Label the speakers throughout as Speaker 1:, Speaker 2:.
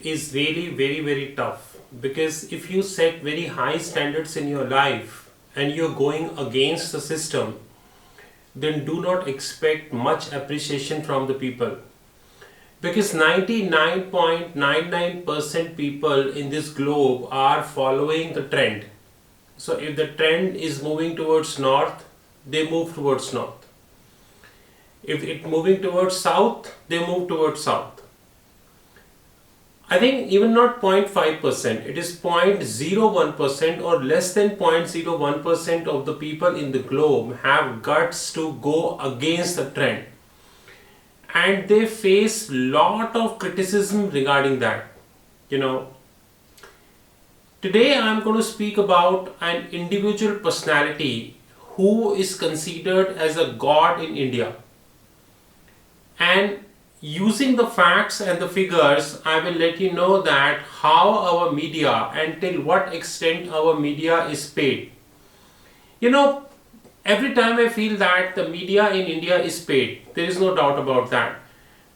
Speaker 1: is really very tough, because if you set very high standards in your life and you're going against the system, then do not expect much appreciation from the people, because 99.99% people in this globe are following the trend. So if the trend is moving towards north, they move towards north. If it's moving towards south, they move towards south. I think even not 0.5%, it is 0.01% or less than 0.01% of the people in the globe have guts to go against the trend. And they face lot of criticism regarding that. Today I am going to speak about an individual personality who is considered as a god in India. And using the facts and the figures, I will let you know that how our media and till what extent our media is paid. Every time I feel that the media in India is paid, there is no doubt about that.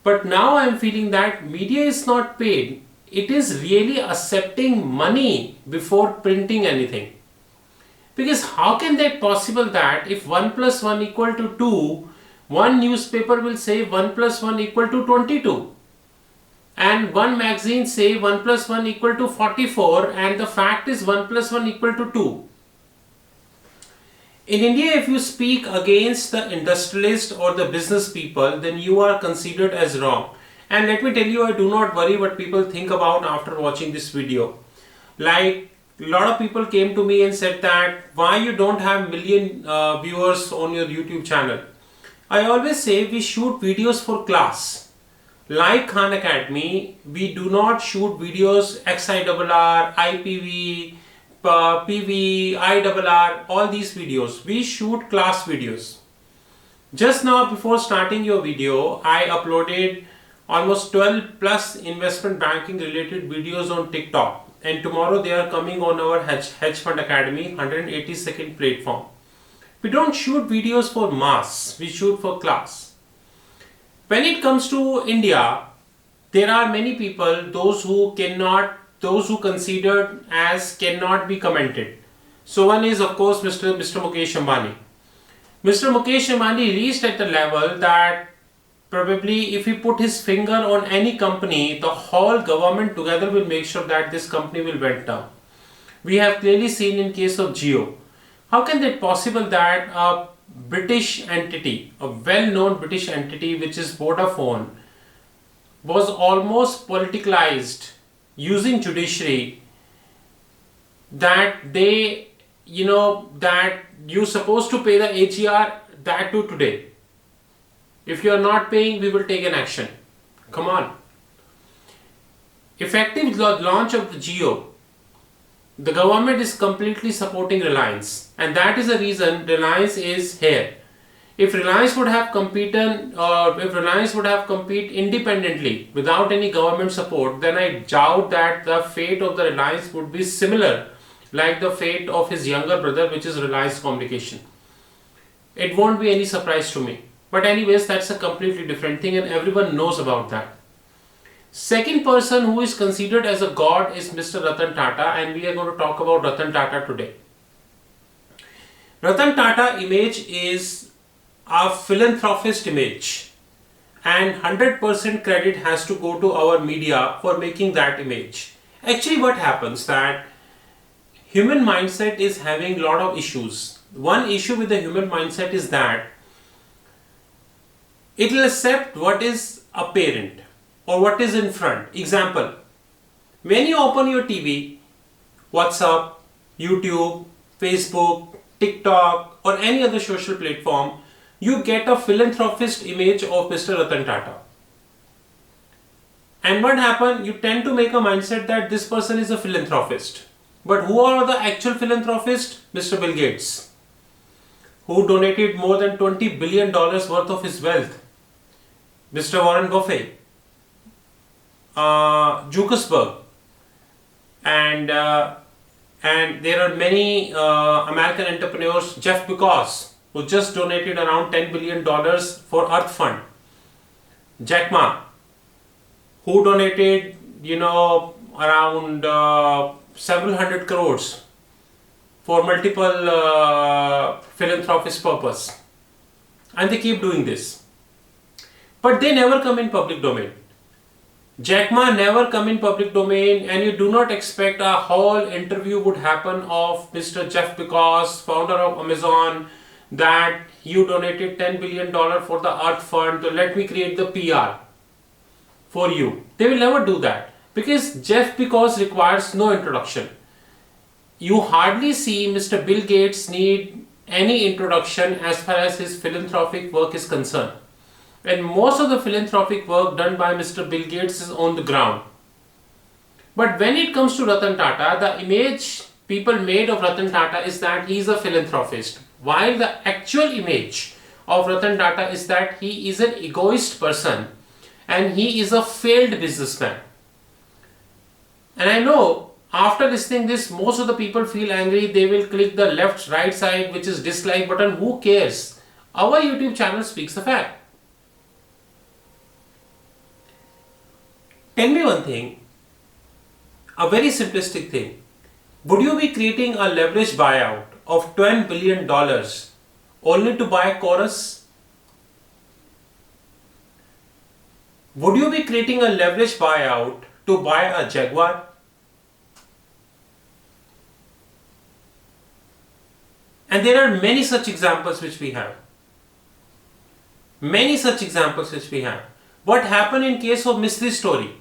Speaker 1: But now I am feeling that media is not paid. It is really accepting money before printing anything. Because how can that possible that if 1 plus 1 equal to 2, one newspaper will say 1 plus 1 equal to 22, and one magazine say 1 plus 1 equal to 44, and the fact is 1 plus 1 equal to 2. In India, if you speak against the industrialist or the business people, then you are considered as wrong. And let me tell you, I do not worry what people think about after watching this video. Like, a lot of people came to me and said that why you don't have million viewers on your YouTube channel. I always say we shoot videos for class. Like Khan Academy, we do not shoot videos XIRR, IPV, PV, IRR, all these videos. We shoot class videos. Just now before starting your video, I uploaded almost 12 plus investment banking related videos on TikTok. And tomorrow they are coming on our Hedge Fund Academy 182nd platform. We don't shoot videos for mass, we shoot for class. When it comes to India, there are many people, those who considered as cannot be commented. So one is of course Mr. Mukesh Ambani. Mr. Mukesh Ambani reached at the level that probably if he put his finger on any company, the whole government together will make sure that this company will went down. We have clearly seen in case of Jio. How can that possible that a British entity, a well-known British entity which is Vodafone, was almost politicalized using judiciary, that they, that you're supposed to pay the AGR, that too today. If you are not paying, we will take an action. Come on. Effective launch of the Jio, the government is completely supporting Reliance, and that is the reason Reliance is here. If Reliance would have competed independently without any government support, then I doubt that the fate of the Reliance would be similar like the fate of his younger brother, which is Reliance Communication. It won't be any surprise to me. But anyways, that's a completely different thing and everyone knows about that. Second person who is considered as a god is Mr. Ratan Tata, and we are going to talk about Ratan Tata today. Ratan Tata image is a philanthropist image, and 100% credit has to go to our media for making that image. Actually what happens that human mindset is having a lot of issues. One issue with the human mindset is that it will accept what is apparent or what is in front. Example, when you open your TV, WhatsApp, YouTube, Facebook, TikTok or any other social platform, you get a philanthropist image of Mr. Ratan Tata. And what happened? You tend to make a mindset that this person is a philanthropist. But who are the actual philanthropists? Mr. Bill Gates, who donated more than $20 billion worth of his wealth. Mr. Warren Buffett, Zuckerberg, and there are many American entrepreneurs, Jeff Bezos, who just donated around $10 billion for Earth Fund. Jack Ma, who donated around several hundred crores for multiple philanthropist purpose, and they keep doing this, but they never come in public domain. Jack Ma never come in public domain, and you do not expect a whole interview would happen of Mr. Jeff Bezos, founder of Amazon, that you donated $10 billion for the Earth Fund, so let me create the PR for you. They will never do that, because Jeff Bezos requires no introduction. You hardly see Mr. Bill Gates need any introduction as far as his philanthropic work is concerned. And most of the philanthropic work done by Mr. Bill Gates is on the ground. But when it comes to Ratan Tata, the image people made of Ratan Tata is that he is a philanthropist, while the actual image of Ratan Tata is that he is an egoist person and he is a failed businessman. And I know after listening this, most of the people feel angry. They will click the left right side, which is dislike button. Who cares? Our YouTube channel speaks the fact. Tell me one thing, a very simplistic thing. Would you be creating a leverage buyout of $10 billion only to buy a chorus? Would you be creating a leverage buyout to buy a Jaguar? And there are many such examples which we have. Many such examples which we have. What happened in case of Mystery Story?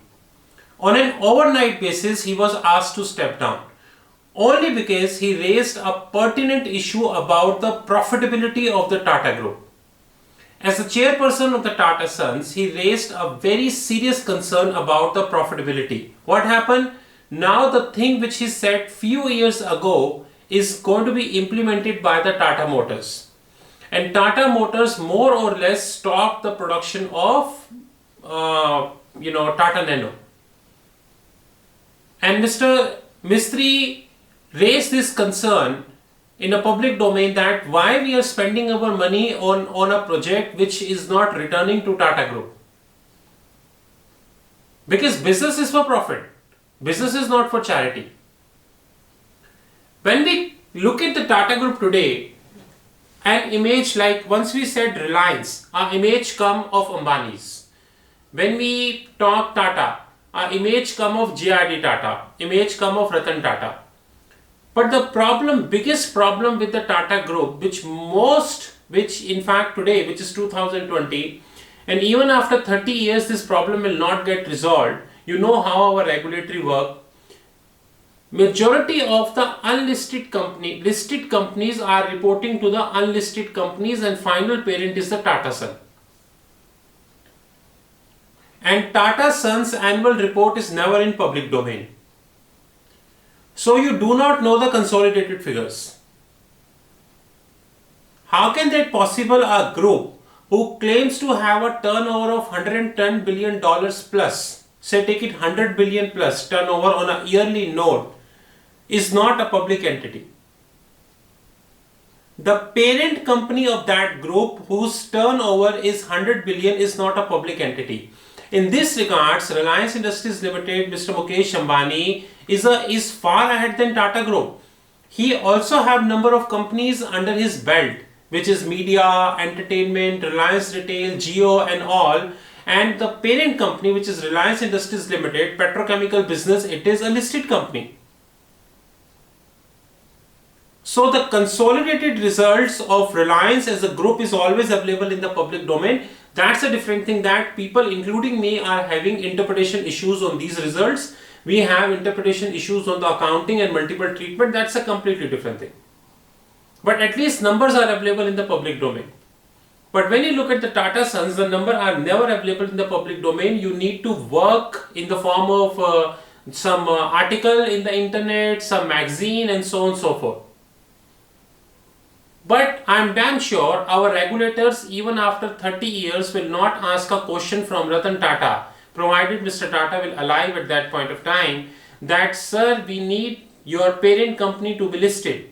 Speaker 1: On an overnight basis, he was asked to step down only because he raised a pertinent issue about the profitability of the Tata Group. As the chairperson of the Tata Sons, he raised a very serious concern about the profitability. What happened? Now the thing which he said few years ago is going to be implemented by the Tata Motors. And Tata Motors more or less stopped the production of Tata Nano. And Mr. Mistry raised this concern in a public domain that why we are spending our money on a project which is not returning to Tata Group. Because business is for profit. Business is not for charity. When we look at the Tata Group today, an image like once we said Reliance, our image come of Ambani's. When we talk Tata, our image come of JRD Tata, image come of Ratan Tata. But the biggest problem with the Tata Group, which in fact today, which is 2020, and even after 30 years, this problem will not get resolved. You know how our regulatory work. Majority of the listed companies are reporting to the unlisted companies, and final parent is the Tata Son. And Tata Sons annual report is never in public domain. So you do not know the consolidated figures. How can that possible? A group who claims to have a turnover of $110 billion plus, say take it 100 billion plus turnover on a yearly note, is not a public entity. The parent company of that group whose turnover is 100 billion is not a public entity. In this regards, Reliance Industries Limited, Mr. Mukesh Ambani is far ahead than Tata Group. He also have number of companies under his belt, which is media, entertainment, Reliance Retail, Jio and all. And the parent company, which is Reliance Industries Limited, petrochemical business, it is a listed company. So the consolidated results of Reliance as a group is always available in the public domain. That's a different thing that people including me are having interpretation issues on these results. We have interpretation issues on the accounting and multiple treatment. That's a completely different thing. But at least numbers are available in the public domain. But when you look at the Tata Sons, the numbers are never available in the public domain. You need to work in the form of some article in the internet, some magazine and so on and so forth. But I am damn sure our regulators even after 30 years will not ask a question from Ratan Tata, provided Mr. Tata will alive at that point of time, that sir, we need your parent company to be listed.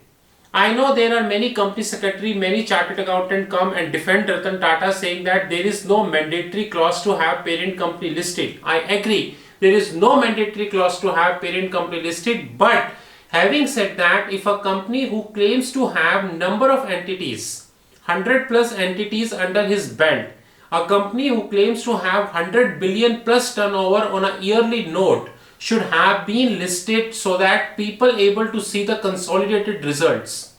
Speaker 1: I know there are many company secretary, many chartered accountant come and defend Ratan Tata saying that there is no mandatory clause to have parent company listed. I agree. There is no mandatory clause to have parent company listed. But having said that, if a company who claims to have number of entities, 100 plus entities under his belt, a company who claims to have 100 billion plus turnover on a yearly note should have been listed so that people able to see the consolidated results.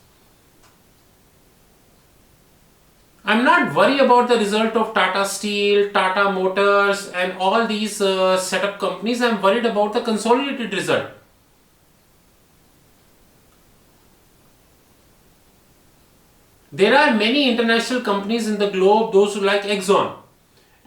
Speaker 1: I'm not worried about the result of Tata Steel, Tata Motors and all these setup companies. I'm worried about the consolidated result. There are many international companies in the globe, those who like Exxon.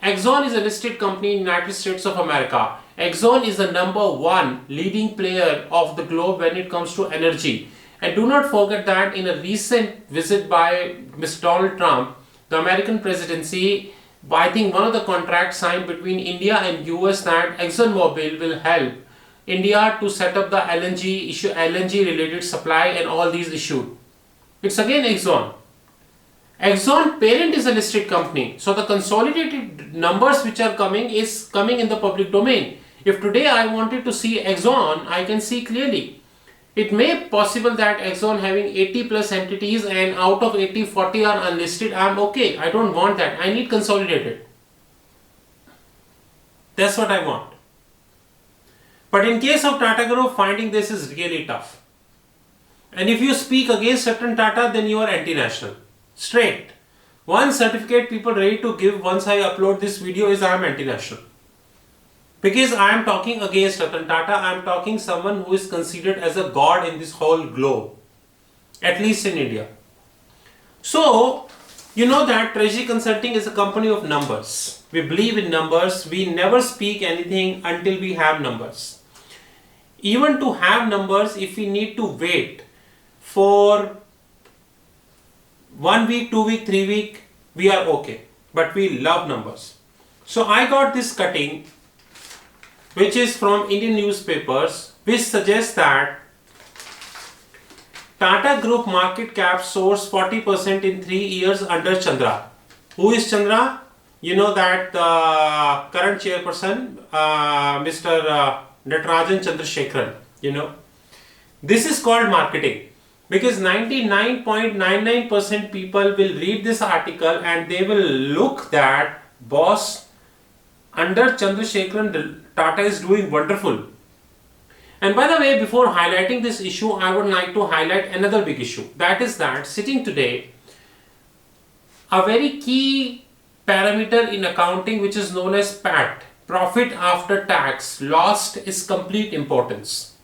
Speaker 1: Exxon is a listed company in the United States of America. Exxon is the number one leading player of the globe when it comes to energy. And do not forget that in a recent visit by Mr. Donald Trump, the American presidency, I think one of the contracts signed between India and US that ExxonMobil will help India to set up the LNG issue, LNG related supply and all these issues. It's again Exxon. Exxon parent is a listed company. So the consolidated numbers which are coming is coming in the public domain. If today I wanted to see Exxon, I can see clearly. It may be possible that Exxon having 80 plus entities and out of 80, 40 are unlisted. I'm okay. I don't want that. I need consolidated. That's what I want. But in case of Tata Group, finding this is really tough. And if you speak against certain Tata, then you are anti-national. Straight. One certificate people ready to give once I upload this video is I am anti-national. Because I am talking against Ratan Tata, I am talking someone who is considered as a god in this whole globe, at least in India. So, you know that Treasury Consulting is a company of numbers. We believe in numbers. We never speak anything until we have numbers. Even to have numbers, if we need to wait for 1 week, 2 week, 3 week, we are okay. But we love numbers. So I got this cutting, which is from Indian newspapers, which suggests that Tata Group market cap soars 40% in 3 years under Chandra. Who is Chandra? You know that the current chairperson, Mr. Natarajan Chandrasekharan, you know. This is called marketing because 99.99% people will read this article and they will look that boss under Chandrasekharan Tata is doing wonderful. And by the way, before highlighting this issue, I would like to highlight another big issue. That is that sitting today, a very key parameter in accounting which is known as PAT, profit after tax, lost is complete importance.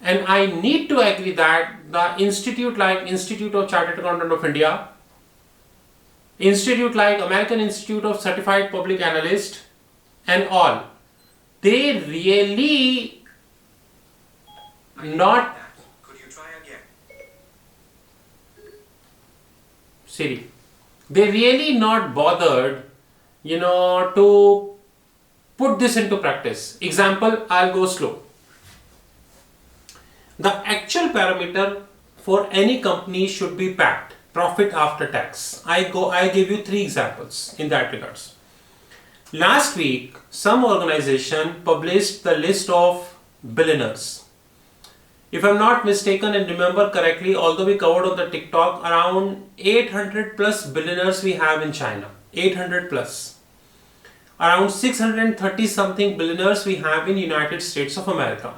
Speaker 1: And I need to agree that the institute like Institute of Chartered Accountant of India, institute like American Institute of Certified Public Analyst and all, they really not.
Speaker 2: Could you try again?
Speaker 1: Siri. They really not bothered, you know, to put this into practice. Example, I'll go slow. The actual parameter for any company should be PAT, profit after tax. I give you 3 examples in that regards. Last week, some organization published the list of billionaires. If I'm not mistaken and remember correctly, although we covered on the TikTok, around 800 plus billionaires we have in China. 800 plus. Around 630 something billionaires we have in United States of America.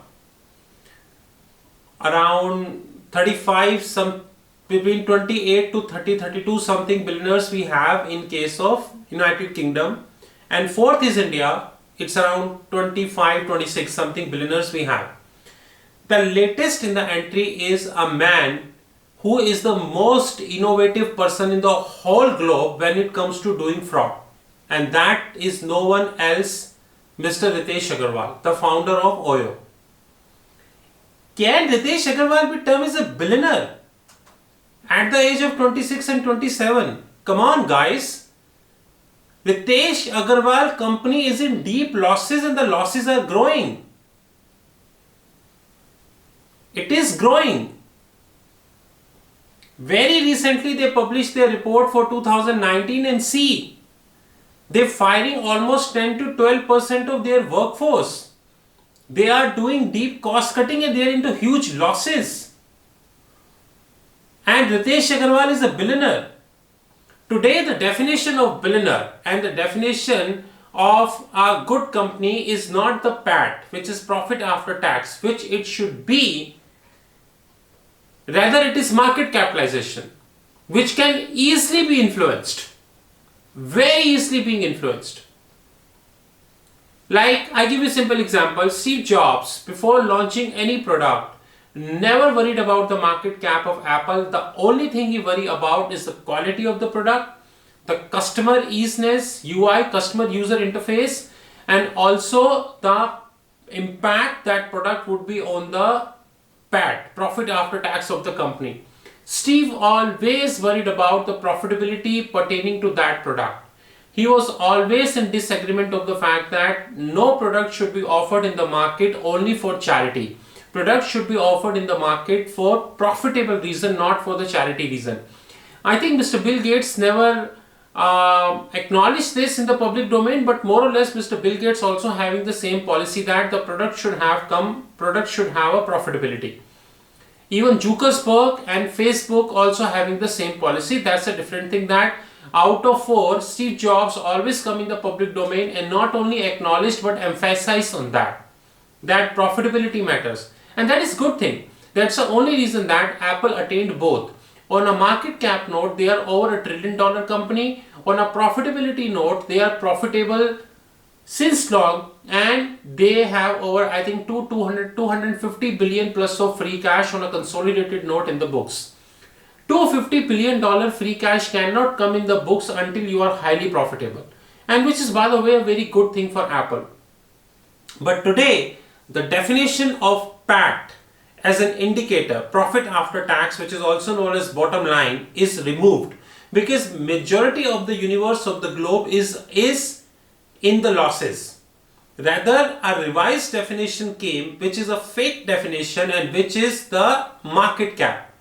Speaker 1: Around 35 between 28 to 32 something billionaires we have in case of United Kingdom. And fourth is India, it's around 25-26 something billionaires we have. The latest in the entry is a man who is the most innovative person in the whole globe when it comes to doing fraud. And that is no one else, Mr. Ritesh Agarwal, the founder of OYO. Can Ritesh Agarwal be termed as a billionaire at the age of 26 and 27? Come on guys. Ritesh Agarwal company is in deep losses and the losses are growing. It is growing. Very recently they published their report for 2019 and see, they're firing almost 10 to 12% of their workforce. They are doing deep cost cutting and they are into huge losses. And Ritesh Agarwal is a billionaire. Today, the definition of billionaire and the definition of a good company is not the PAT, which is profit after tax, which it should be. Rather, it is market capitalization, which can easily be influenced, very easily being influenced. Like, I give you a simple example. Steve Jobs, before launching any product, never worried about the market cap of Apple. The only thing he worried about is the quality of the product, the customer easiness, UI, customer user interface, and also the impact that product would be on the PAT, profit after tax of the company. Steve always worried about the profitability pertaining to that product. He was always in disagreement of the fact that no product should be offered in the market only for charity. Products should be offered in the market for profitable reason, not for the charity reason. I think Mr. Bill Gates never acknowledged this in the public domain, but more or less Mr. Bill Gates also having the same policy that the product should have a profitability. Even Zuckerberg and Facebook also having the same policy. That's a different thing, that out of 4, Steve Jobs always come in the public domain and not only acknowledged but emphasized on that profitability matters. And that is good thing. That's the only reason that Apple attained both. On a market cap note, they are over $1 trillion company. On a profitability note, they are profitable since long, and they have over, I think, 250 billion plus of free cash on a consolidated note in the books. $250 billion free cash cannot come in the books until you are highly profitable, and which is, by the way, a very good thing for Apple. But today, the definition of PAT as an indicator, profit after tax, which is also known as bottom line, is removed, because majority of the universe of the globe is in the losses. Rather, a revised definition came, which is a fake definition, and which is the market cap.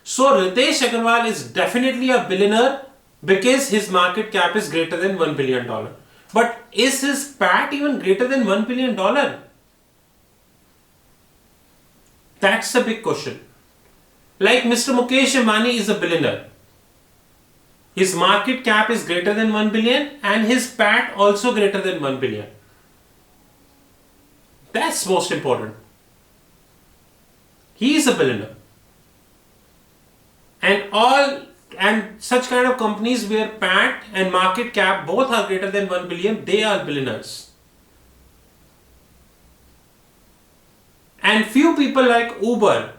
Speaker 1: So Ritesh Agarwal is definitely a billionaire because his market cap is greater than $1 billion. But is his PAT even greater than $1 billion? That's the big question. Like Mr. Mukesh Ambani is a billionaire. His market cap is greater than 1 billion and his PAT also greater than 1 billion. That's most important. He is a billionaire. And such kind of companies where PAT and market cap both are greater than 1 billion, they are billionaires. And few people like Uber,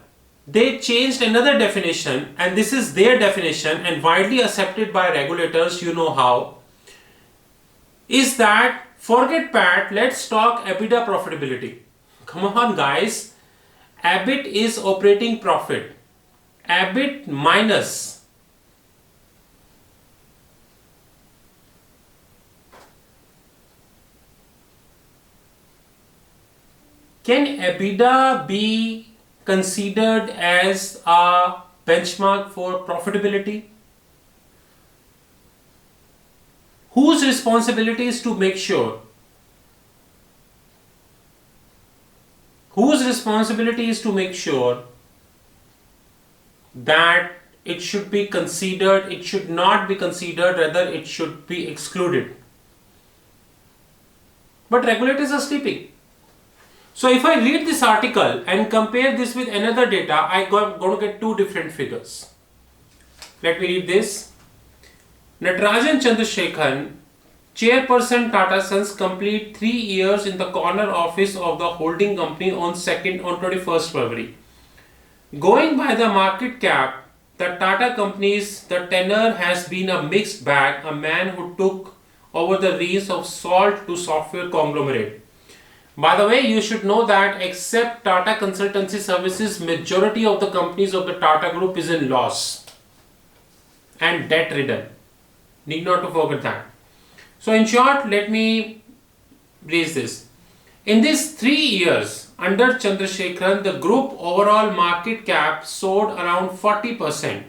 Speaker 1: they changed another definition, and this is their definition and widely accepted by regulators, you know how, is that forget PAT, let's talk EBITDA profitability. Come on guys, EBIT is operating profit. EBIT minus can EBITDA be considered as a benchmark for profitability? Whose responsibility is to make sure? Whose responsibility is to make sure that it should be considered, it should not be considered, rather it should be excluded? But regulators are sleeping. So if I read this article and compare this with another data, I'm going to get two different figures. Let me read this. Natarajan Chandrasekharan, chairperson Tata Sons, complete 3 years in the corner office of the holding company on 21st February. Going by the market cap, the Tata companies, the tenor has been a mixed bag, a man who took over the reins of salt to software conglomerate. By the way, you should know that except Tata Consultancy Services, majority of the companies of the Tata Group is in loss and debt ridden. Need not to forget that. So in short, let me raise this. In these 3 years under Chandrasekharan, the group overall market cap soared around 40%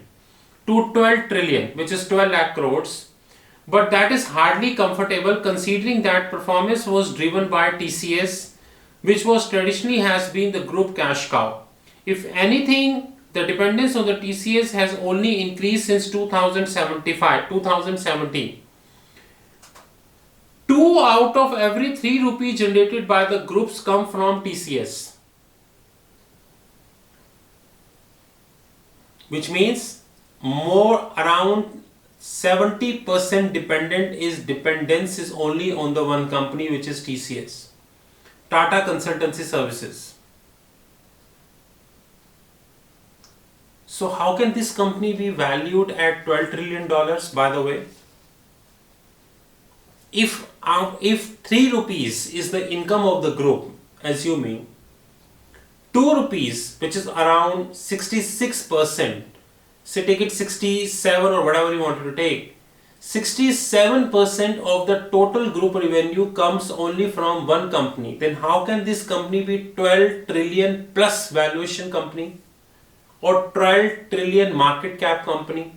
Speaker 1: to 12 trillion, which is 12 lakh crores. But that is hardly comfortable considering that performance was driven by TCS, which was traditionally has been the group cash cow. If anything, the dependence on the TCS has only increased since 2017. 2 out of every 3 rupees generated by the groups come from TCS. Which means more around 70% dependence is only on the one company, which is TCS. Tata Consultancy Services. So how can this company be valued at $12 trillion, by the way? If 3 rupees is the income of the group, assuming 2 rupees, which is around 66%, say take it 67 or whatever you wanted to take, 67% of the total group revenue comes only from one company, then how can this company be 12 trillion plus valuation company or 12 trillion market cap company?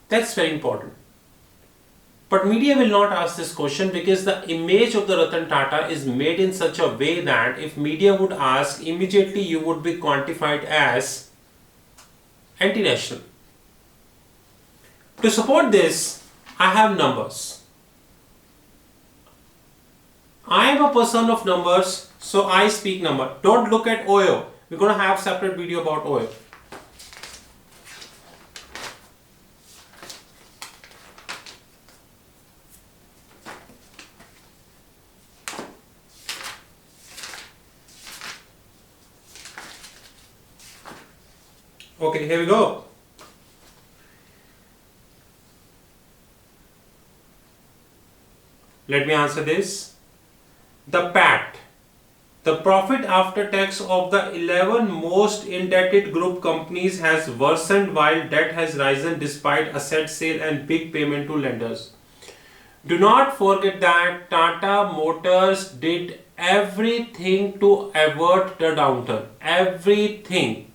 Speaker 1: That's very important. But media will not ask this question because the image of the Ratan Tata is made in such a way that if media would ask, immediately you would be quantified as anti-national. To support this, I have numbers. I am a person of numbers, so I speak number. Don't look at oil. We're going to have separate video about oil. Okay, here we go. Let me answer this. The PAT, the profit after tax of the 11 most indebted group companies has worsened while debt has risen despite asset sale and big payment to lenders. Do not forget that Tata Motors did everything to avert the downturn. Everything.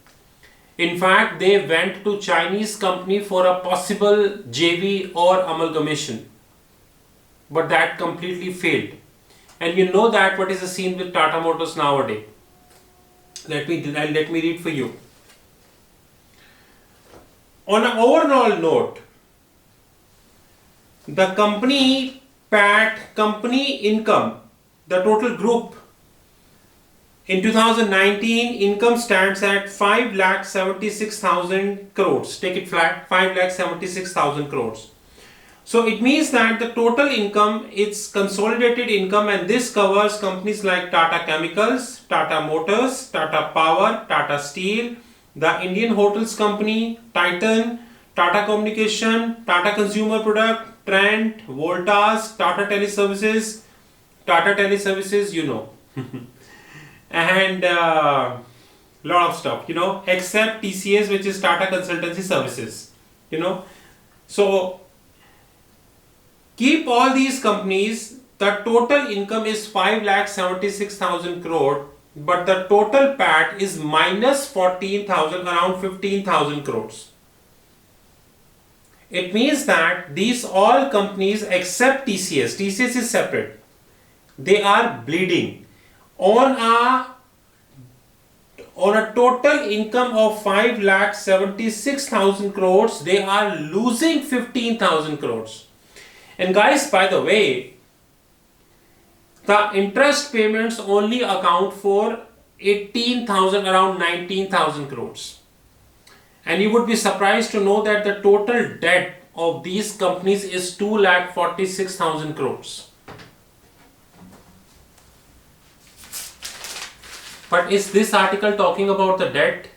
Speaker 1: In fact, they went to Chinese company for a possible JV or amalgamation. But that completely failed. And you know that what is the scene with Tata Motors nowadays. Let me read for you. On an overall note, the company PAT, company income, the total group in 2019 income stands at 5,76,000 crores. Take it flat, 5,76,000 crores. So it means that the total income, it's consolidated income, and this covers companies like Tata Chemicals, Tata Motors, Tata Power, Tata Steel, the Indian Hotels Company, Titan, Tata Communication, Tata Consumer Product, Trent, Voltas, Tata Teleservices, you know. And lot of stuff, you know, except TCS, which is Tata Consultancy Services, you know. So keep all these companies, the total income is 5,76,000 crore, but the total PAT is minus 14,000, around 15,000 crores. It means that these all companies except TCS is separate. They are bleeding. On a total income of 5,76,000 crores, they are losing 15,000 crores. And guys, by the way, the interest payments only account for 18,000, around 19,000 crores. And you would be surprised to know that the total debt of these companies is 2,46,000 crores. But is this article talking about the debt?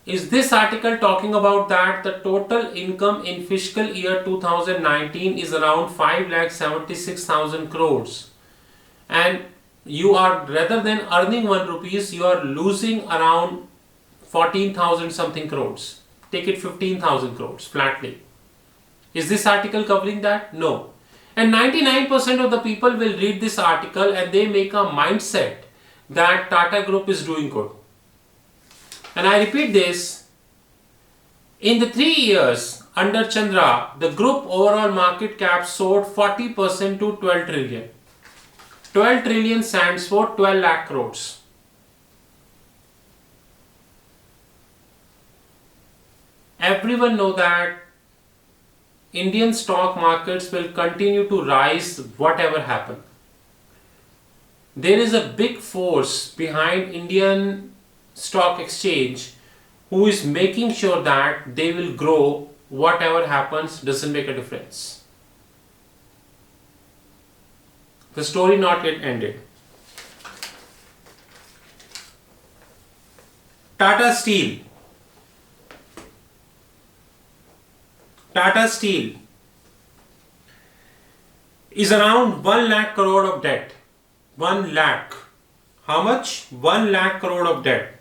Speaker 1: Is this article talking about that the total income in fiscal year 2019 is around 5,76,000 crores, and you are, rather than earning 1 rupees, you are losing around 14,000 something crores. Take it 15,000 crores flatly. Is this article covering that? No. And 99% of the people will read this article and they make a mindset that Tata Group is doing good. And I repeat this, in the 3 years under Chandra, the group overall market cap soared 40% to 12 trillion. 12 trillion stands for 12 lakh crores. Everyone know that Indian stock markets will continue to rise whatever happen. There is a big force behind Indian stock exchange who is making sure that they will grow whatever happens, doesn't make a difference. The story not yet ended. Tata Steel. Tata Steel is around 1 lakh crore of debt. 1 lakh. How much? 1 lakh crore of debt.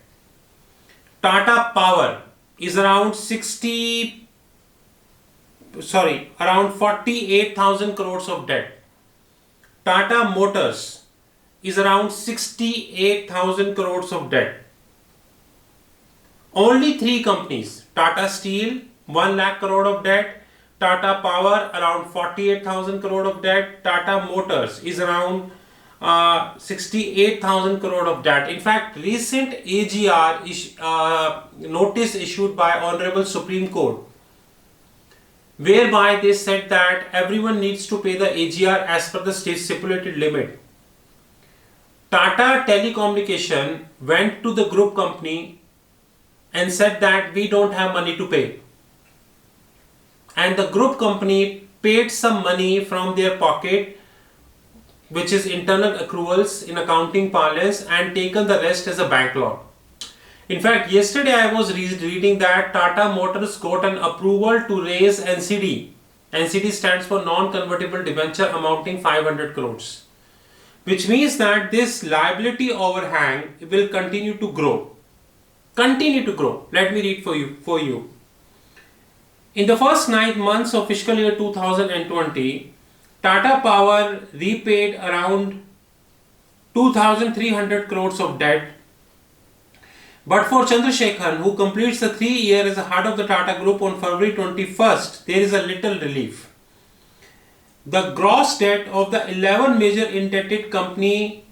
Speaker 1: Tata Power is around 48,000 crores of debt. Tata Motors is around 68,000 crores of debt. Only three companies, Tata Steel, 1 lakh crore of debt, Tata Power around 48,000 crore of debt, Tata Motors is around 68,000 crore of debt. In fact, recent AGR notice issued by Honorable Supreme Court, whereby they said that everyone needs to pay the AGR as per the state stipulated limit. Tata Telecommunication went to the group company and said that we don't have money to pay. And the group company paid some money from their pocket, which is internal accruals in accounting parlance, and taken the rest as a bank loan. In fact, yesterday I was reading that Tata Motors got an approval to raise NCD. NCD stands for non-convertible debenture amounting 500 crores. Which means that this liability overhang will continue to grow. Continue to grow. Let me read for you. In the first 9 months of fiscal year 2020, Tata Power repaid around 2,300 crores of debt. But for Chandrasekhan, who completes the 3 year as a head of the Tata Group on February 21st, there is a little relief. The gross debt of the 11 major indebted company,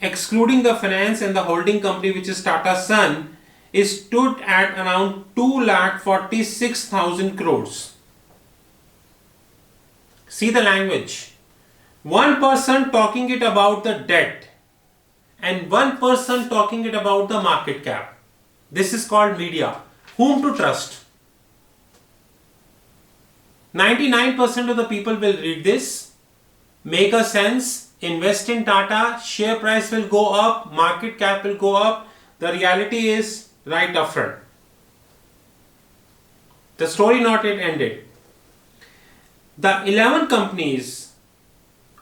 Speaker 1: excluding the finance and the holding company, which is Tata Sun, is stood at around 2,46,000 crores. See the language. One person talking it about the debt and one person talking it about the market cap. This is called media. Whom to trust? 99% of the people will read this, make a sense, invest in Tata, share price will go up, market cap will go up. The reality is right up front. The story not yet ended. The 11 companies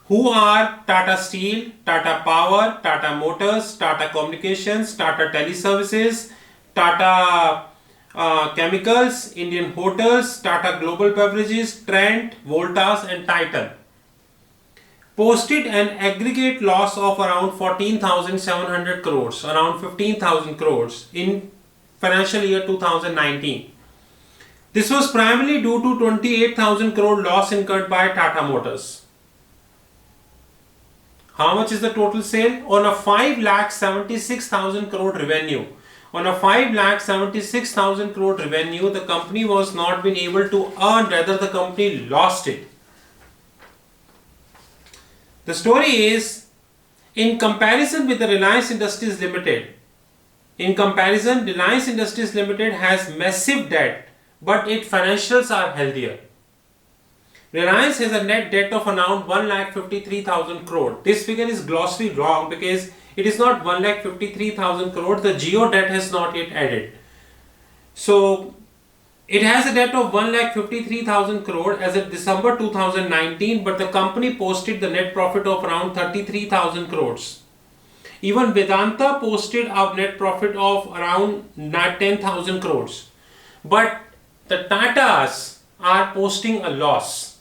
Speaker 1: who are Tata Steel, Tata Power, Tata Motors, Tata Communications, Tata Teleservices, Tata Chemicals, Indian Hotels, Tata Global Beverages, Trent, Voltas and Titan posted an aggregate loss of around 14,700 crores, around 15,000 crores in financial year 2019. This was primarily due to 28,000 crore loss incurred by Tata Motors. How much is the total sale? On a 5,76,000 crore revenue. On a 5,76,000 crore revenue, the company was not been able to earn, rather the company lost it. The story is, in comparison with the Reliance Industries Limited, Reliance Industries Limited has massive debt, but its financials are healthier. Reliance has a net debt of around 1,53,000 crore. This figure is grossly wrong because it is not 1,53,000 crore. The Geo debt has not yet added. So it has a debt of 1,53,000 crore as of December 2019, but the company posted the net profit of around 33,000 crores. Even Vedanta posted a net profit of around 10,000 crores. But the Tatas are posting a loss.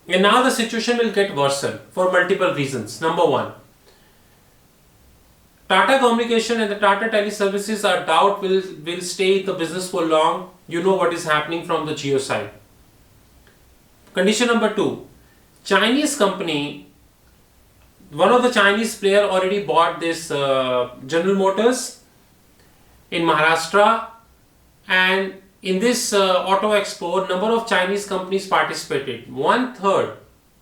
Speaker 1: And now the situation will get worsened for multiple reasons. Number one, Tata Communication and the Tata Teleservices are doubt will stay in the business for long. You know what is happening from the Jio side. Condition number 2, Chinese company, one of the Chinese player already bought this General Motors in Maharashtra, and in this auto expo, number of Chinese companies participated. 1/3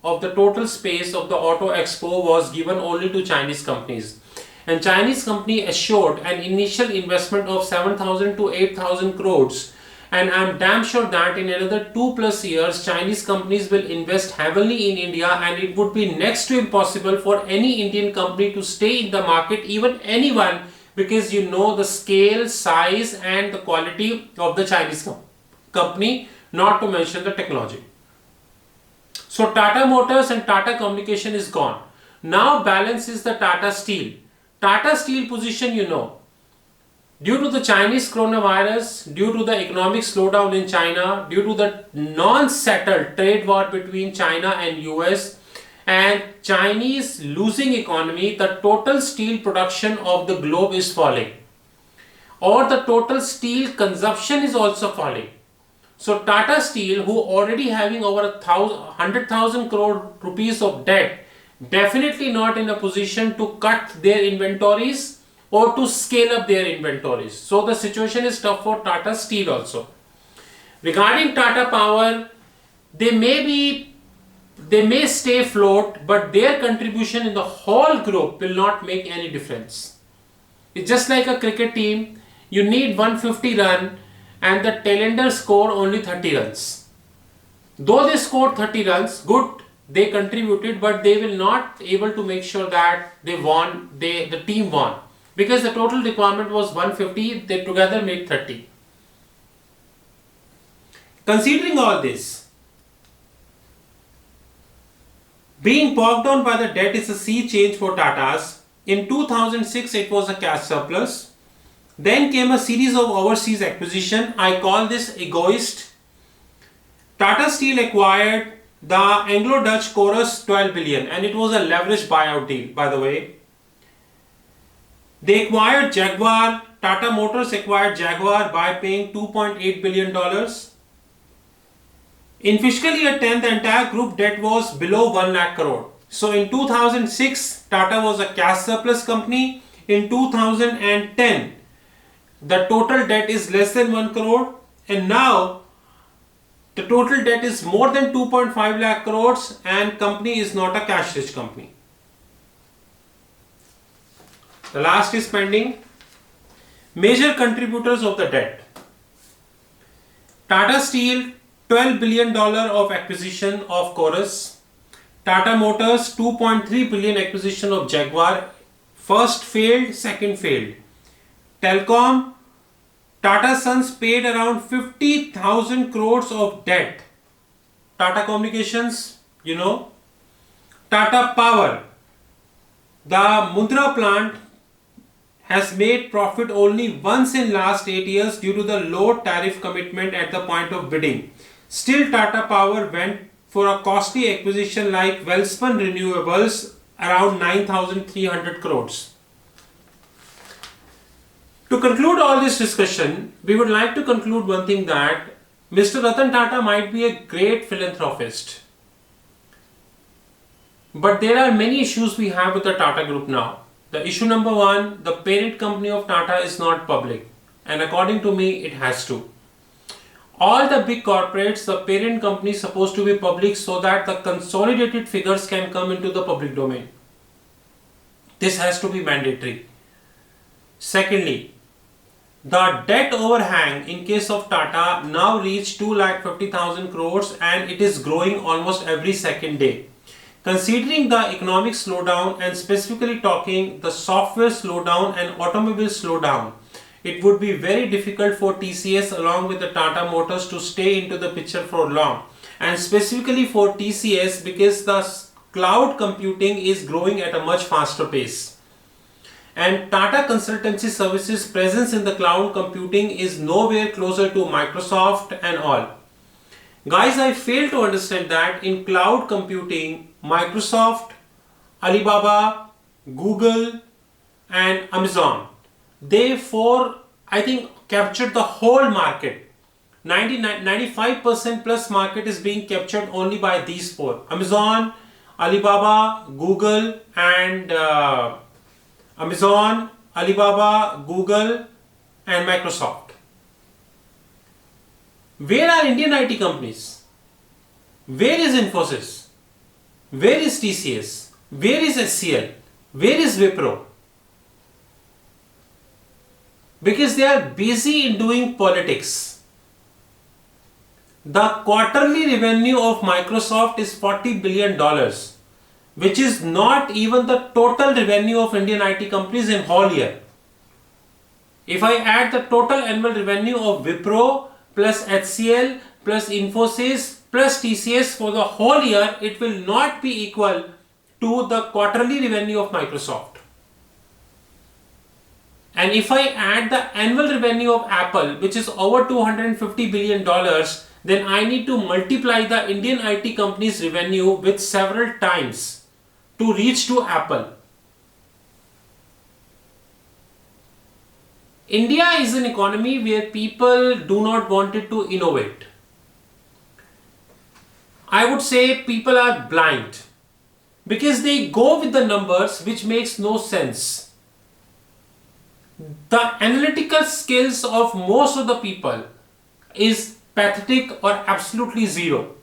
Speaker 1: of the total space of the auto expo was given only to Chinese companies, and Chinese company assured an initial investment of 7,000 to 8,000 crores. And I'm damn sure that in another 2+ years, Chinese companies will invest heavily in India, and it would be next to impossible for any Indian company to stay in the market, even anyone, because you know the scale, size and the quality of the Chinese company, not to mention the technology. So Tata Motors and Tata Communication is gone. Now balance is the Tata Steel. Tata Steel position, you know, due to the Chinese coronavirus, due to the economic slowdown in China, due to the non-settled trade war between China and US, and Chinese losing economy, the total steel production of the globe is falling, or the total steel consumption is also falling. So Tata Steel, who already having over 100,000 crore rupees of debt, definitely not in a position to cut their inventories or to scale up their inventories. So the situation is tough for Tata Steel also. Regarding Tata Power, they may stay afloat, but their contribution in the whole group will not make any difference. It's just like a cricket team. You need 150 run and the tailenders score only 30 runs. Though they scored 30 runs, good, they contributed, but they will not able to make sure that they won, the team won. Because the total requirement was 150, they together made 30. Considering all this, being bogged down by the debt is a sea change for Tatas. In 2006, it was a cash surplus. Then came a series of overseas acquisition. I call this egoist. Tata Steel acquired the Anglo-Dutch Chorus 12 billion, and it was a leveraged buyout deal, by the way. They acquired Jaguar. Tata Motors acquired Jaguar by paying $2.8 billion. In fiscal year 10, the entire group debt was below 1 lakh crore. So in 2006, Tata was a cash surplus company. In 2010, the total debt is less than 1 crore, and now the total debt is more than 2.5 lakh crores, and company is not a cash rich company. The last is pending. Major contributors of the debt. Tata Steel, $12 billion of acquisition of Chorus. Tata Motors, 2.3 billion acquisition of Jaguar. First failed, second failed. Telcom, Tata Sons paid around 50,000 crores of debt. Tata Communications, you know. Tata Power, the Mundra plant has made profit only once in last 8 years due to the low tariff commitment at the point of bidding. Still, Tata Power went for a costly acquisition like Welspun Renewables, around 9,300 crores. To conclude all this discussion, we would like to conclude one thing, that Mr. Ratan Tata might be a great philanthropist, but there are many issues we have with the Tata Group now. The issue number 1, the parent company of Tata is not public, and according to me, it has to. All the big corporates, the parent company is supposed to be public so that the consolidated figures can come into the public domain. This has to be mandatory. Secondly, the debt overhang in case of Tata now reached 2,50,000 crores, and it is growing almost every second day. Considering the economic slowdown, and specifically talking the software slowdown and automobile slowdown, it would be very difficult for TCS along with the Tata Motors to stay into the picture for long. And specifically for TCS, because the cloud computing is growing at a much faster pace. And Tata Consultancy Services presence in the cloud computing is nowhere closer to Microsoft and all. Guys, I fail to understand that in cloud computing, Microsoft, Alibaba, Google and Amazon, they I think captured the whole market. 95% plus market is being captured only by these four: Amazon, Alibaba, Google, and Microsoft. Where are Indian IT companies? Where is Infosys? Where is TCS? Where is HCL? Where is Wipro? Because they are busy in doing politics. The quarterly revenue of Microsoft is $40 billion, which is not even the total revenue of Indian IT companies in whole year. If I add the total annual revenue of Wipro plus HCL plus Infosys plus TCS for the whole year, it will not be equal to the quarterly revenue of Microsoft. And if I add the annual revenue of Apple, which is over $250 billion, then I need to multiply the Indian IT company's revenue with several times to reach to Apple. India is an economy where people do not want it to innovate. I would say people are blind because they go with the numbers, which makes no sense. The analytical skills of most of the people is pathetic or absolutely zero.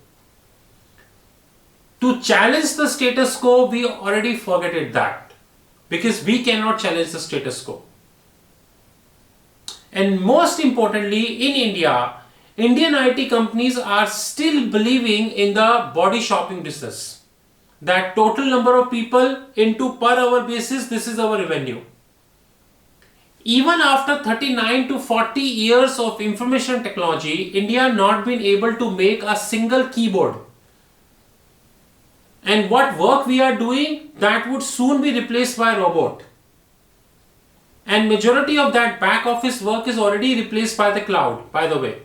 Speaker 1: To challenge the status quo, we already forgetted that because we cannot challenge the status quo. And most importantly, in India, Indian IT companies are still believing in the body shopping business. That total number of people into per hour basis, this is our revenue. Even after 39 to 40 years of information technology, India not been able to make a single keyboard. And what work we are doing, that would soon be replaced by robot. And majority of that back office work is already replaced by the cloud, by the way.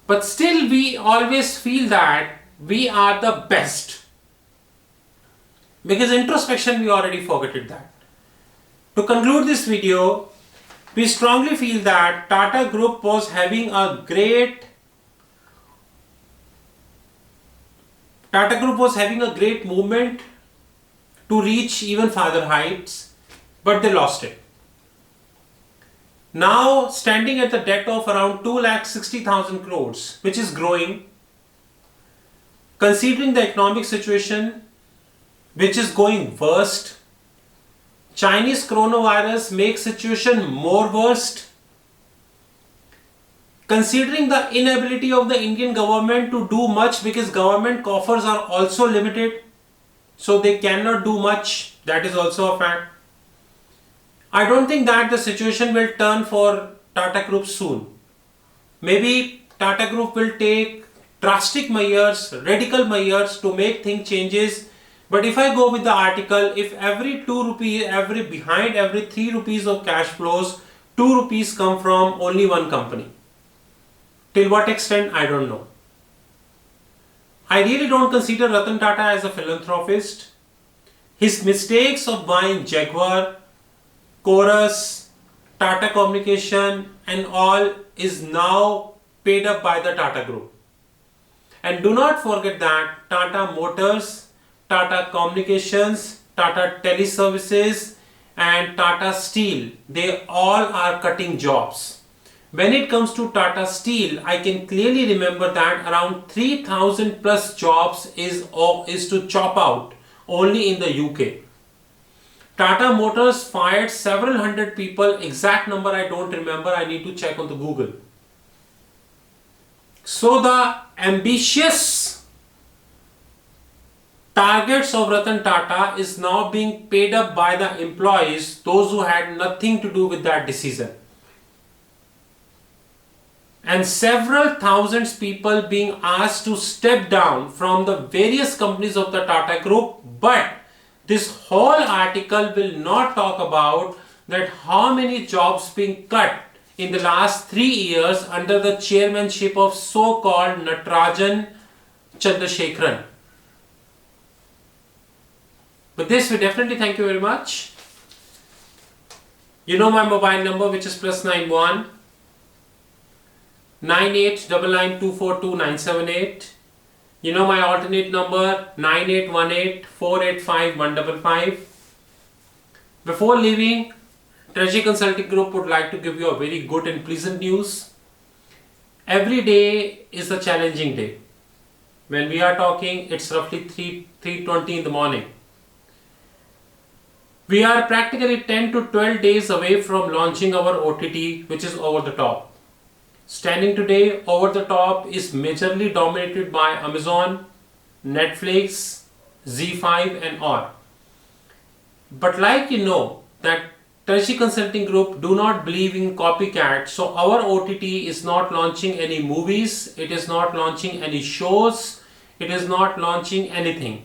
Speaker 1: But still we always feel that we are the best. Because introspection, we already forgotten that. To conclude this video, we strongly feel that Tata Group was having a great movement to reach even farther heights, but they lost it. Now standing at the debt of around 2,60,000 crores, which is growing, considering the economic situation, which is going worst. Chinese coronavirus makes situation more worst. Considering the inability of the Indian government to do much because government coffers are also limited, so they cannot do much, that is also a fact. I don't think that the situation will turn for Tata Group soon. Maybe Tata Group will take drastic measures, radical measures to make things changes. But if I go with the article, if every 2 rupees, behind every 3 rupees of cash flows, 2 rupees come from only one company. Till what extent, I don't know. I really don't consider Ratan Tata as a philanthropist. His mistakes of buying Jaguar, Chorus, Tata Communication and all is now paid up by the Tata Group. And do not forget that Tata Motors, Tata Communications, Tata Teleservices and Tata Steel, they all are cutting jobs. When it comes to Tata Steel, I can clearly remember that around 3,000 plus jobs is to chop out only in the UK. Tata Motors fired several hundred people, exact number I don't remember, I need to check on the Google. So the ambitious targets of Ratan Tata is now being paid up by the employees, those who had nothing to do with that decision. And several thousands people being asked to step down from the various companies of the Tata Group. But this whole article will not talk about that how many jobs being cut in the last 3 years under the chairmanship of so-called Natarajan Chandrasekharan. With this, we definitely thank you very much. You know my mobile number, which is +91 9899242978. You know my alternate number 9818485155. Before leaving, Treasury Consulting Group would like to give you a very good and pleasant news. Every day is a challenging day. When we are talking, it's roughly 3:20 in the morning. We are practically 10 to 12 days away from launching our OTT, which is over the top. Standing today, over the top is majorly dominated by Amazon, Netflix, Z5 and all. But like you know that Treasury Consulting Group do not believe in copycat, so our OTT is not launching any movies, it is not launching any shows, it is not launching anything.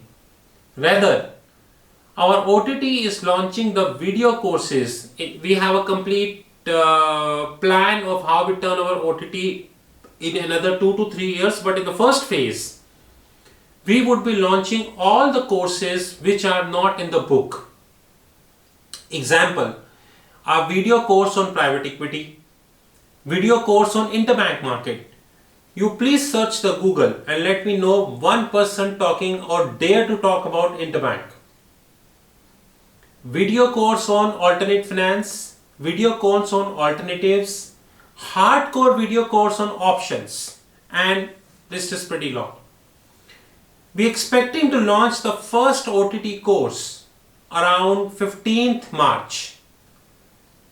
Speaker 1: Rather, our OTT is launching the video courses. We have a complete plan of how we turn our OTT in another 2 to 3 years, but in the first phase, we would be launching all the courses which are not in the book. Example, a video course on private equity, video course on interbank market. You please search the Google and let me know one person talking or dare to talk about interbank. Video course on alternate finance, video course on alternatives, hardcore video course on options, and list is pretty long. We are expecting to launch the first OTT course around 15th March.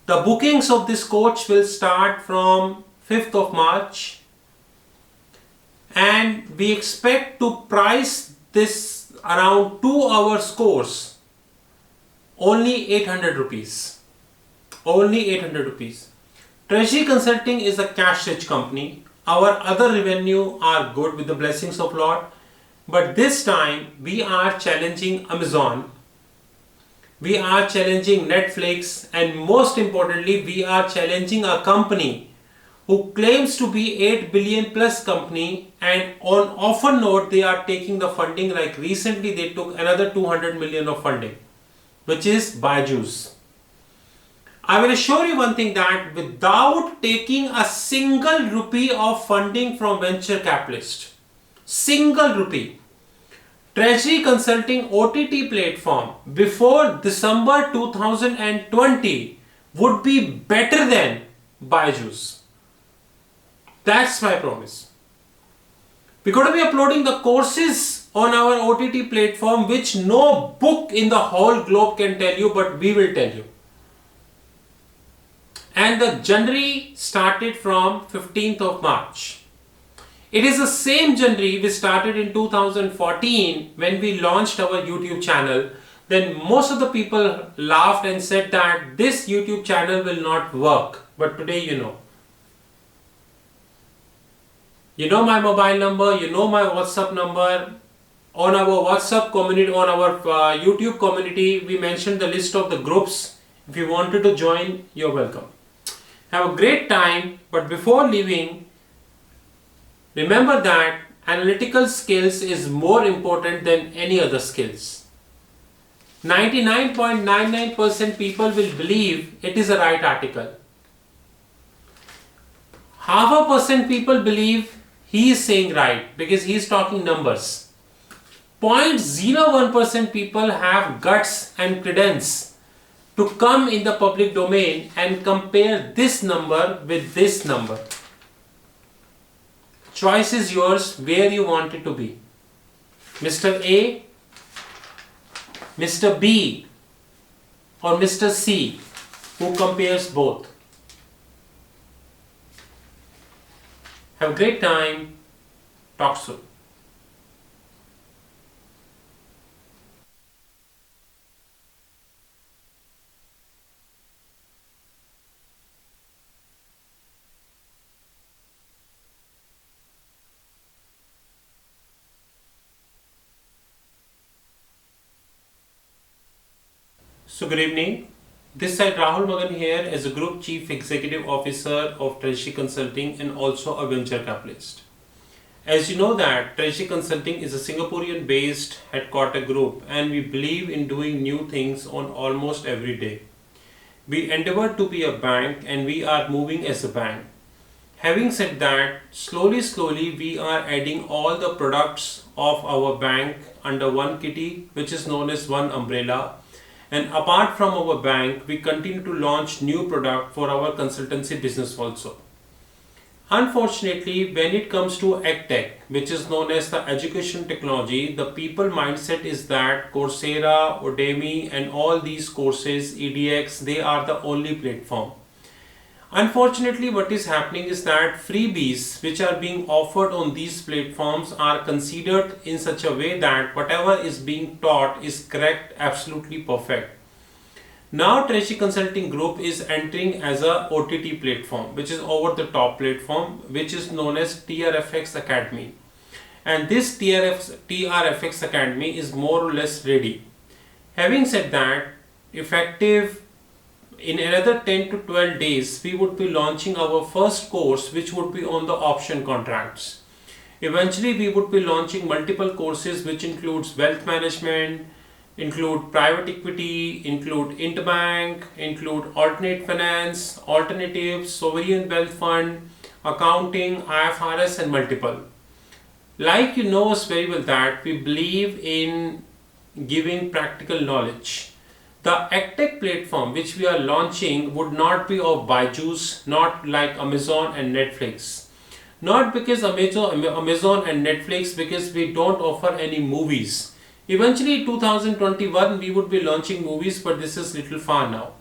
Speaker 1: The bookings of this course will start from 5th of March, and we expect to price this around 2 hours course only 800 rupees. Only 800 rupees. Treasury Consulting is a cash rich company. Our other revenue are good with the blessings of Lord. But this time we are challenging Amazon. We are challenging Netflix, and most importantly we are challenging a company who claims to be 8 billion plus company, and on offer note they are taking the funding. Like recently they took another 200 million of funding, which is Byju's. I will assure you one thing, that without taking a single rupee of funding from venture capitalist, single rupee, Treasury Consulting OTT platform before December 2020 would be better than Byju's. That's my promise. We're going to be uploading the courses on our OTT platform which no book in the whole globe can tell you, but we will tell you. And the January started from 15th of March. It is the same January we started in 2014 when we launched our YouTube channel. Then most of the people laughed and said that this YouTube channel will not work. But today you know. You know my mobile number, you know my WhatsApp number. On our WhatsApp community, on our YouTube community, we mentioned the list of the groups. If you wanted to join, you're welcome. Have a great time, but before leaving, remember that analytical skills is more important than any other skills. 99.99% people will believe it is a right article. 0.5% people believe he is saying right because he is talking numbers. 0.01% people have guts and credence to come in the public domain and compare this number with this number. Choice is yours where you want it to be. Mr. A, Mr. B, or Mr. C, who compares both. Have a great time. Talk soon. So good evening. This side Rahul Magan here as a Group Chief Executive Officer of Treasury Consulting and also a venture capitalist. As you know that Treasury Consulting is a Singaporean based headquarter group and we believe in doing new things on almost every day. We endeavor to be a bank and we are moving as a bank. Having said that, slowly we are adding all the products of our bank under one kitty, which is known as one umbrella. And apart from our bank, we continue to launch new product for our consultancy business also. Unfortunately, when it comes to EdTech, which is known as the education technology, the people mindset is that Coursera, Udemy and all these courses, EDX, they are the only platform. Unfortunately, what is happening is that freebies which are being offered on these platforms are considered in such a way that whatever is being taught is correct, absolutely perfect. Now Treasury Consulting Group is entering as a OTT platform, which is over the top platform, which is known as TRFX Academy. And this TRFX Academy is more or less ready. Having said that, effective in another 10 to 12 days, we would be launching our first course, which would be on the option contracts. Eventually, we would be launching multiple courses, which includes wealth management, include private equity, include interbank, include alternate finance, alternatives, sovereign wealth fund, accounting, IFRS and multiple. Like you know us very well that we believe in giving practical knowledge. The EdTech platform which we are launching would not be of Byju's, not like Amazon and Netflix. Not because Amazon and Netflix, because we don't offer any movies. Eventually 2021 we would be launching movies, but this is little far now.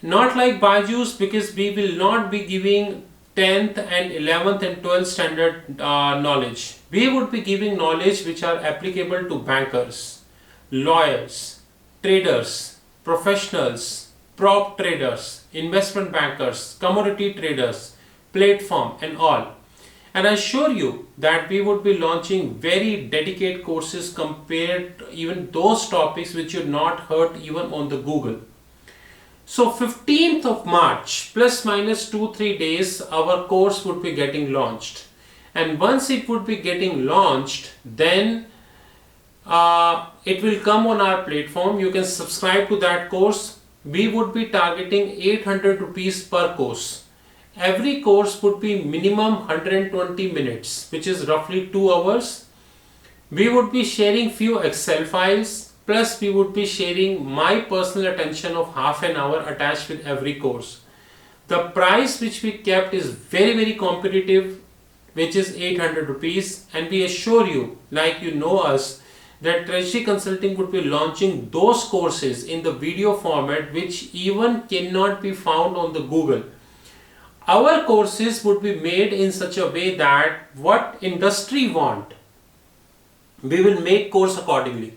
Speaker 1: Not like Byju's, because we will not be giving 10th and 11th and 12th standard knowledge. We would be giving knowledge which are applicable to bankers, lawyers, traders, professionals, prop traders, investment bankers, commodity traders, platform and all. And I assure you that we would be launching very dedicated courses compared to even those topics which you not heard even on the Google. So 15th of March, plus minus 2-3 days, our course would be getting launched. And once it would be getting launched, then it will come on our platform. You can subscribe to that course. We would be targeting 800 rupees per course. Every course would be minimum 120 minutes, which is roughly 2 hours. We would be sharing few Excel files, plus we would be sharing my personal attention of half an hour attached with every course. The price which we kept is very competitive, which is 800 rupees, and we assure you, like you know us, that Treasury Consulting would be launching those courses in the video format which even cannot be found on the Google. Our courses would be made in such a way that what industry want, we will make course accordingly.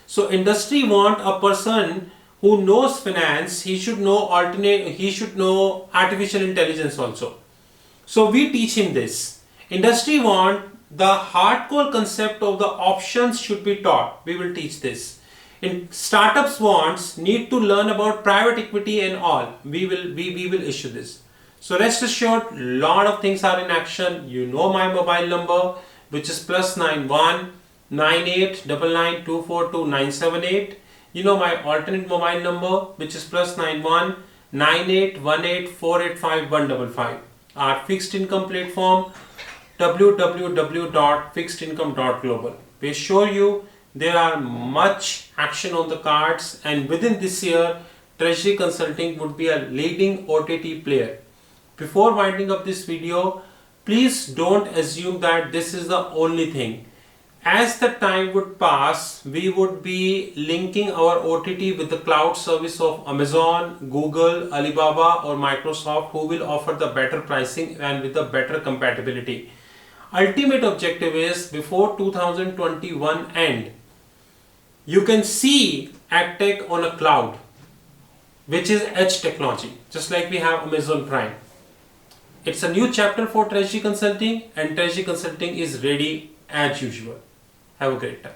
Speaker 1: So industry want a person who knows finance, he should know artificial intelligence also. So we teach him this. Industry want the hardcore concept of the options should be taught. We will teach this. In startups wants need to learn about private equity and all. We will issue this. So rest assured, lot of things are in action. You know my mobile number, which is +91 9899 242 978. You know my alternate mobile number, which is +91 9818 485 155. Our fixed income platform, www.fixedincome.global. We assure you there are much action on the cards, and within this year, Treasury Consulting would be a leading OTT player. Before winding up this video, please don't assume that this is the only thing. As the time would pass, we would be linking our OTT with the cloud service of Amazon, Google, Alibaba or Microsoft, who will offer the better pricing and with the better compatibility. Ultimate objective is before 2021 end, you can see EdTech on a cloud, which is edge technology, just like we have Amazon Prime. It's a new chapter for Treasury Consulting, and Treasury Consulting is ready as usual. Have a great time.